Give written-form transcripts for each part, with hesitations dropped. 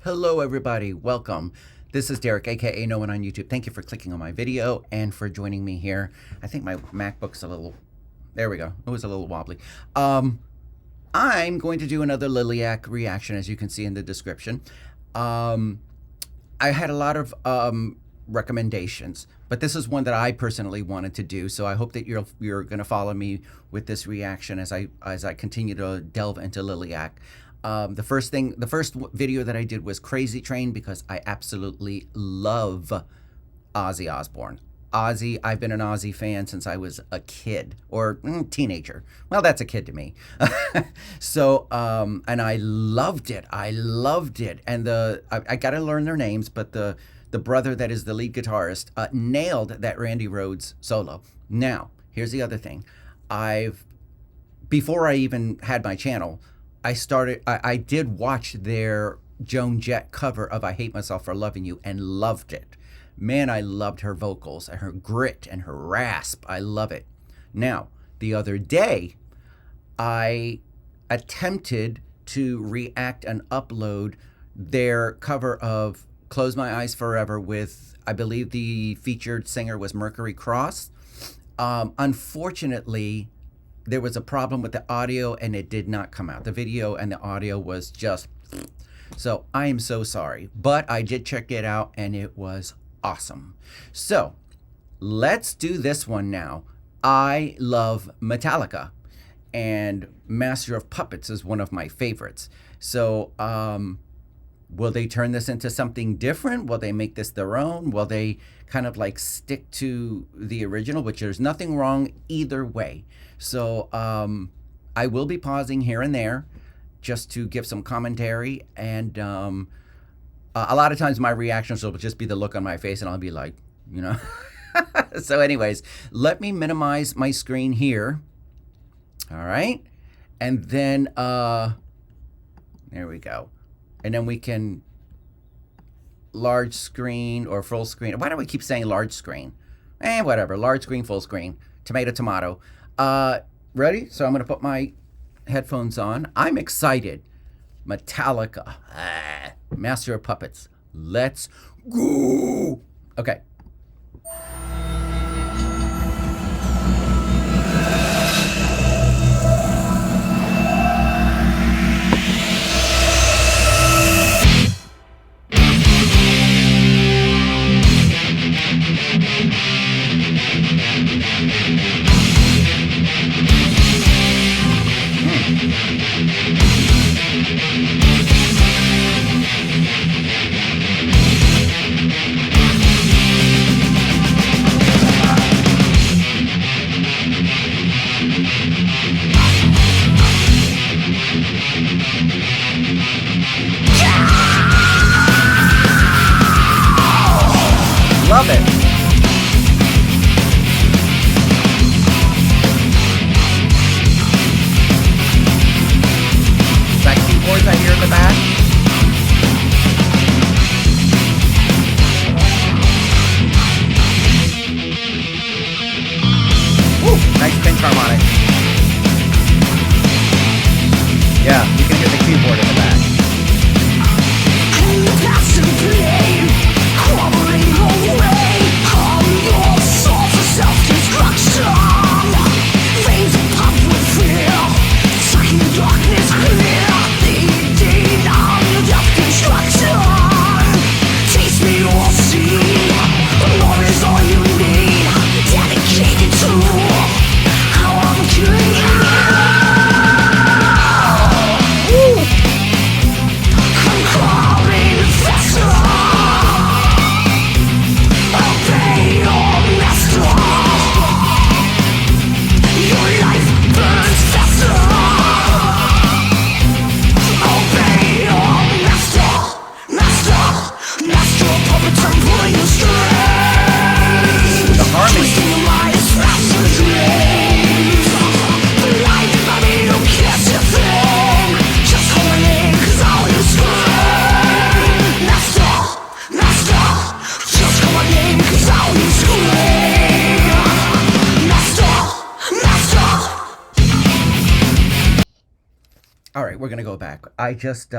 Hello everybody, welcome. This is Derek, aka No One on YouTube. Thank you for clicking on my video and for joining me here. I think my MacBook's a little, there we go, it was a little wobbly. I'm going to do another Liliac reaction, as you can see in the description. I had a lot of recommendations, but this is one that I personally wanted to do, so I hope that you're going to follow me with this reaction as I continue to delve into Liliac. The first video that I did was Crazy Train because I absolutely love Ozzy Osbourne. Ozzy, I've been an Ozzy fan since I was a kid or teenager. Well, that's a kid to me. So, and I loved it. And I got to learn their names, but the brother that is the lead guitarist nailed that Randy Rhoads solo. Now, here's the other thing. Before I even had my channel, I did watch their Joan Jett cover of I Hate Myself for Loving You and loved it. Man, I loved her vocals and her grit and her rasp. I love it. Now, the other day, I attempted to react and upload their cover of Close My Eyes Forever with, I believe the featured singer was Mercury Cross. Unfortunately, there was a problem with the audio and it did not come out. The video and the audio was just, so I am so sorry, but I did check it out and it was awesome. So let's do this one now. I love Metallica and Master of Puppets is one of my favorites. So will they turn this into something different? Will they make this their own? Will they kind of like stick to the original, which there's nothing wrong either way. So I will be pausing here and there just to give some commentary, and a lot of times my reactions will just be the look on my face and I'll be like, you know. So anyways, let me minimize my screen here. All right. And then there we go. And then we can large screen or full screen. Why do we keep saying large screen? Whatever. Large screen, full screen. Tomato, tomato. Ready? So I'm going to put my headphones on. I'm excited. Metallica. Master of Puppets. Let's go. Okay. Love it. Is that keyboards I hear in the back? Woo, nice pinch harmonic. Yeah, you can hear the keyboard in the back. All right, we're gonna go back. I just,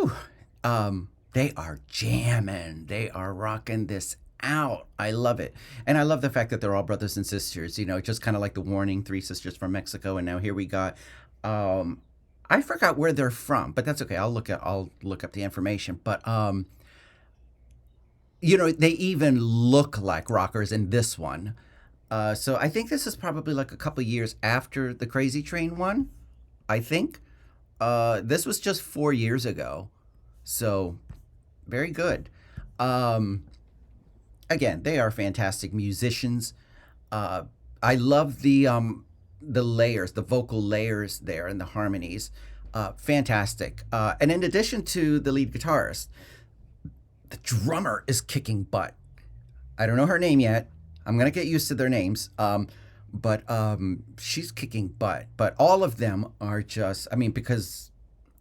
whew, they are jamming. They are rocking this out. I love it. And I love the fact that they're all brothers and sisters, just kind of like the Warning, three sisters from Mexico. And now here we got, I forgot where they're from, but that's okay. I'll look up the information. But, they even look like rockers in this one. So I think this is probably like a couple years after the Crazy Train one, I think. This was just 4 years ago. So very good. Again, they are fantastic musicians. I love the layers, the vocal layers there and the harmonies. Fantastic. And in addition to the lead guitarist, the drummer is kicking butt. I don't know her name yet. I'm going to get used to their names. But she's kicking butt. But all of them are just, because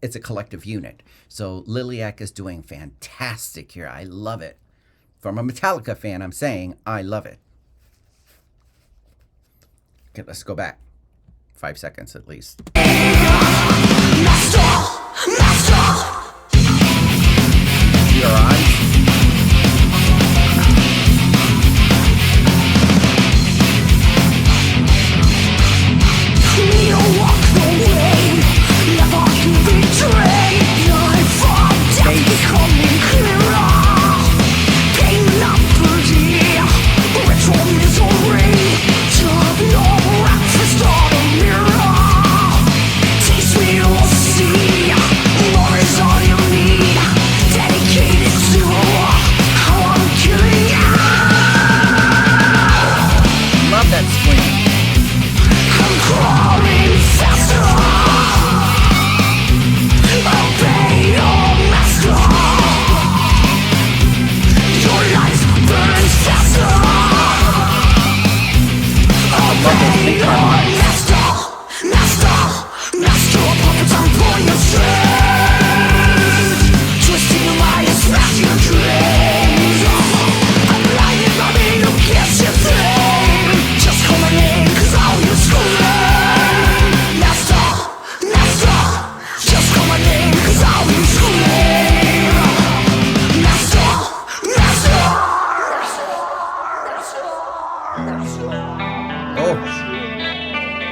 it's a collective unit. So Liliac is doing fantastic here. I love it. From a Metallica fan, I'm saying I love it. Okay, let's go back. 5 seconds at least. Your eyes.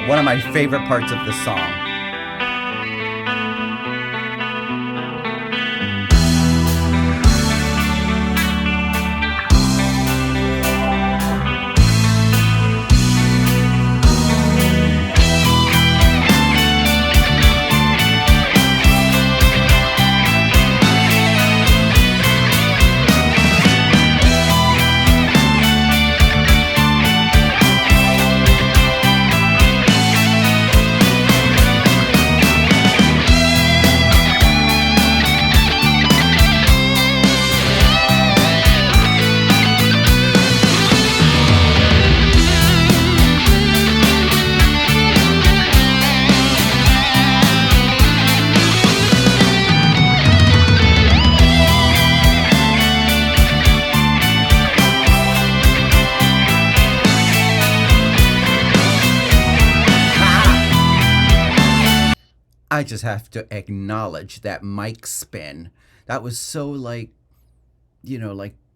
One of my favorite parts of the song. I just have to acknowledge that mic spin. That was so like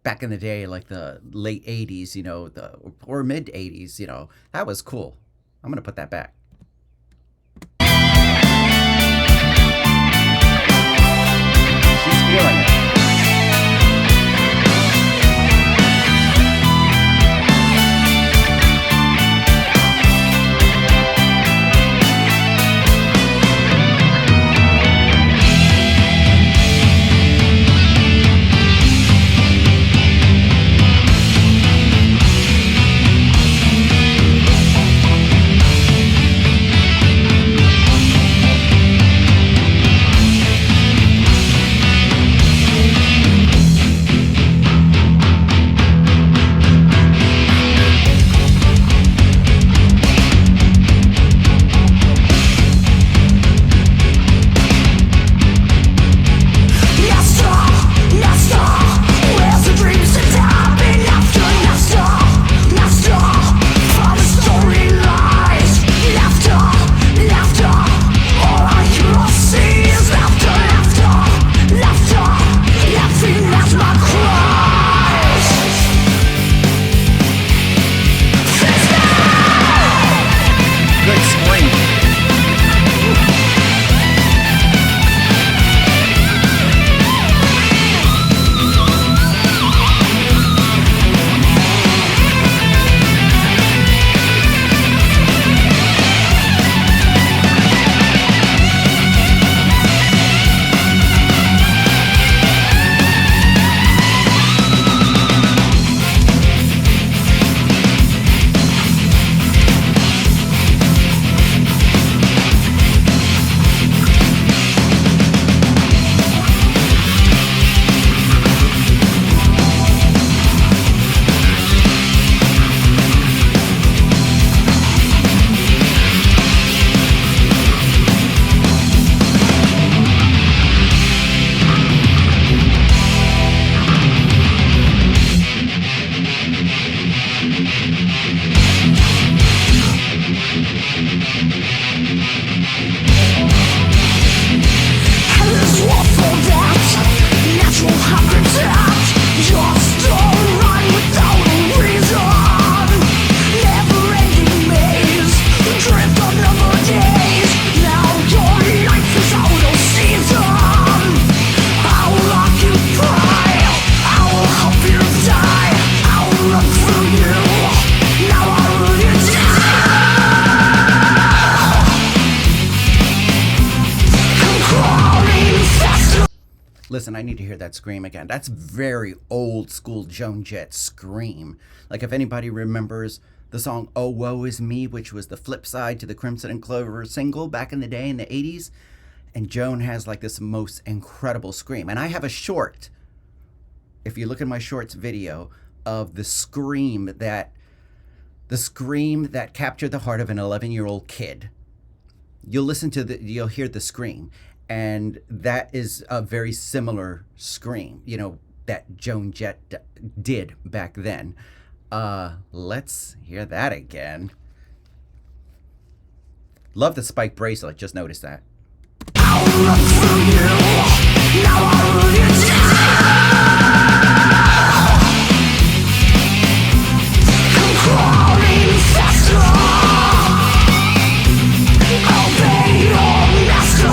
back in the day, like the late 80s, or mid 80s, that was cool. I'm going to put that back. She's feeling it. Listen, I need to hear that scream again. That's very old school Joan Jett scream. Like if anybody remembers the song Oh Woe Is Me, which was the flip side to the Crimson and Clover single back in the day in the 80s. And Joan has like this most incredible scream. And I have a short, if you look at my shorts video, of the scream that captured the heart of an 11-year-old kid. You'll hear the scream. And that is a very similar scream, that Joan Jett did back then. Let's hear that again. Love the spike bracelet, just noticed that. I'll look for you, now I'll rule you down. I'm crawling faster. Obey your master.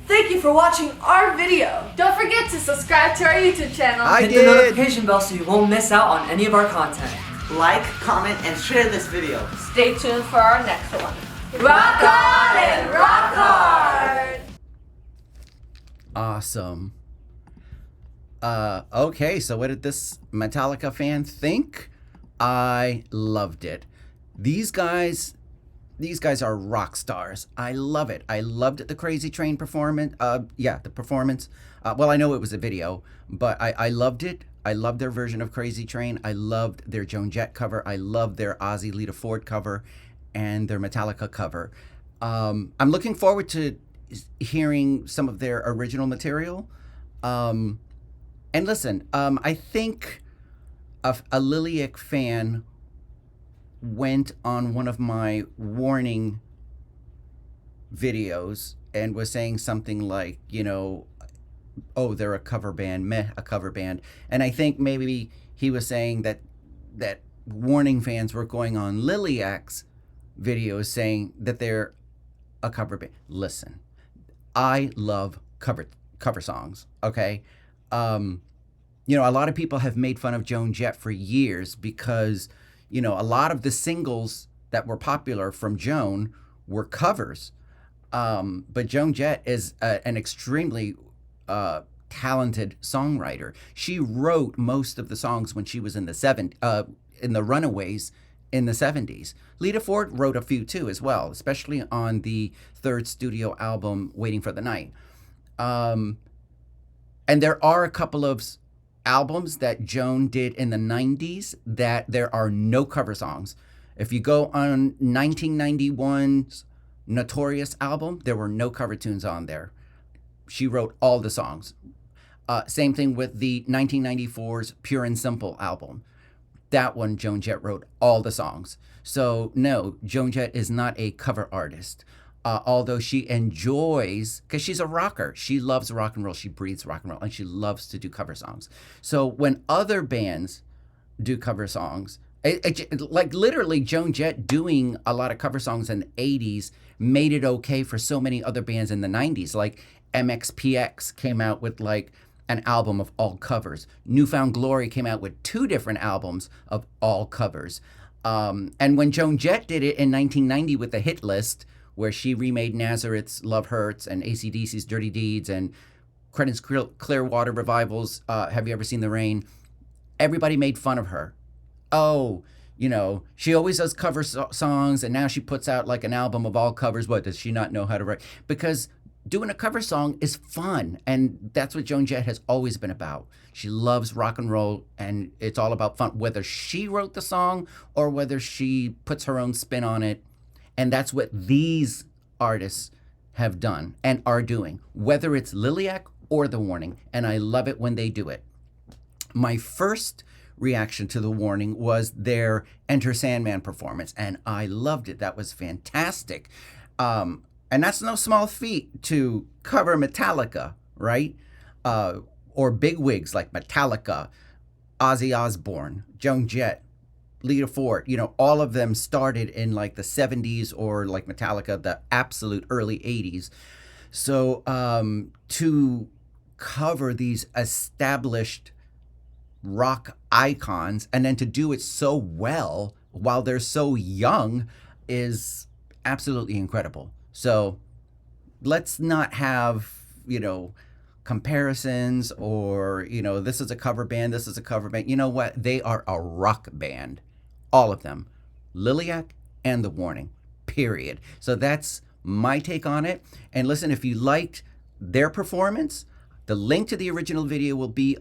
Thank you for watching our video. Don't forget to subscribe to our YouTube channel. Hit the notification bell so you won't miss out on any of our content. Like, comment, and share this video. Stay tuned for our next one. Rock on and rock hard! Awesome. Okay, so what did this Metallica fan think? I loved it. These guys are rock stars. I love it. I loved the Crazy Train performance. The performance. Well, I know it was a video, but I loved it. I loved their version of Crazy Train. I loved their Joan Jett cover. I loved their Ozzy Lita Ford cover and their Metallica cover. I'm looking forward to hearing some of their original material. And listen, I think a Liliac fan went on one of my warning videos and was saying something like, oh, they're a cover band, a cover band. And I think maybe he was saying that warning fans were going on Liliac's videos saying that they're a cover band. Listen, I love cover songs, okay? A lot of people have made fun of Joan Jett for years because a lot of the singles that were popular from Joan were covers. But Joan Jett is an extremely talented songwriter. She wrote most of the songs when she was in the Runaways in the 70s. Lita Ford wrote a few too as well, especially on the third studio album, Waiting for the Night. And there are a couple of albums that Joan did in the 90s that there are no cover songs. If you go on 1991's Notorious album, there were no cover tunes on there. She wrote all the songs. Same thing with the 1994's Pure and Simple album. That one, Joan Jett wrote all the songs. So no, Joan Jett is not a cover artist. Although she enjoys, because she's a rocker, she loves rock and roll, she breathes rock and roll, and she loves to do cover songs. So when other bands do cover songs, like literally Joan Jett doing a lot of cover songs in the 80s made it okay for so many other bands in the 90s. Like MXPX came out with like an album of all covers. Newfound Glory came out with 2 different albums of all covers. And when Joan Jett did it in 1990 with the Hit List, where she remade Nazareth's Love Hurts and AC/DC's Dirty Deeds and Creedence Clearwater Revival's Have You Ever Seen the Rain, everybody made fun of her. Oh, she always does cover songs, and now she puts out like an album of all covers. What, does she not know how to write? Because doing a cover song is fun, and that's what Joan Jett has always been about. She loves rock and roll, and it's all about fun, whether she wrote the song or whether she puts her own spin on it. And that's what these artists have done and are doing, whether it's Liliac or The Warning, and I love it when they do it. My first reaction to The Warning was their Enter Sandman performance, and I loved it. That was fantastic. And that's no small feat to cover Metallica, right? Or big wigs like Metallica, Ozzy Osbourne, Joan Jett, Lita Ford. All of them started in like the 70s, or like Metallica, the absolute early 80s. So to cover these established rock icons and then to do it so well while they're so young is absolutely incredible. So let's not have, comparisons or, this is a cover band, this is a cover band. You know what? They are a rock band. All of them. Liliac and The Warning. Period. So that's my take on it. And listen, if you liked their performance, the link to the original video will be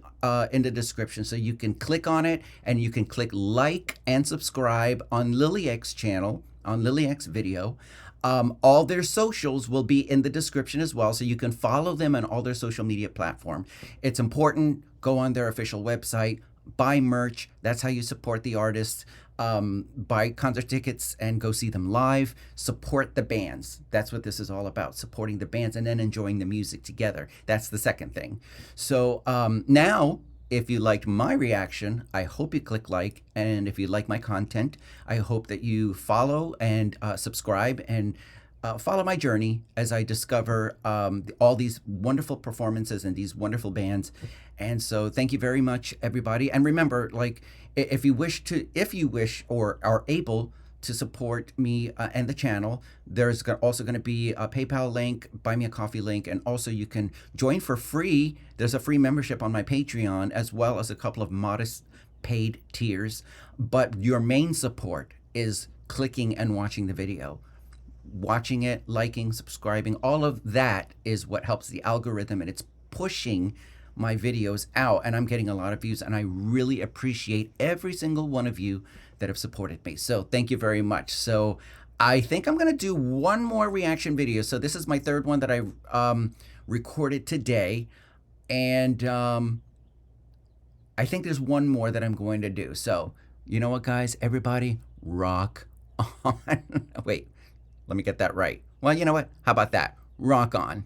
in the description, so you can click on it and you can click like and subscribe on Liliac's channel, on Liliac's video. All their socials will be in the description as well, so you can follow them on all their social media platform. It's important. Go on their official website, buy merch. That's how you support the artists. Buy concert tickets and go see them live. Support the bands. That's what this is all about, supporting the bands and then enjoying the music together. That's the second thing. So now, if you liked my reaction, I hope you click like. And if you like my content, I hope that you follow and subscribe and follow my journey as I discover all these wonderful performances and these wonderful bands. And so thank you very much, everybody. And remember, if you wish or are able to support me and the channel, there's also going to be a PayPal link, buy me a coffee link, and also you can join for free. There's a free membership on my Patreon, as well as a couple of modest paid tiers. But your main support is clicking and watching the video. Watching it, liking, subscribing, all of that is what helps the algorithm, and it's pushing my videos out, and I'm getting a lot of views, and I really appreciate every single one of you that have supported me. So thank you very much. So I think I'm going to do one more reaction video. So this is my third one that I recorded today, and I think there's one more that I'm going to do. So you know what, guys? Everybody, rock on. Wait, let me get that right. Well, you know what? How about that? Rock on.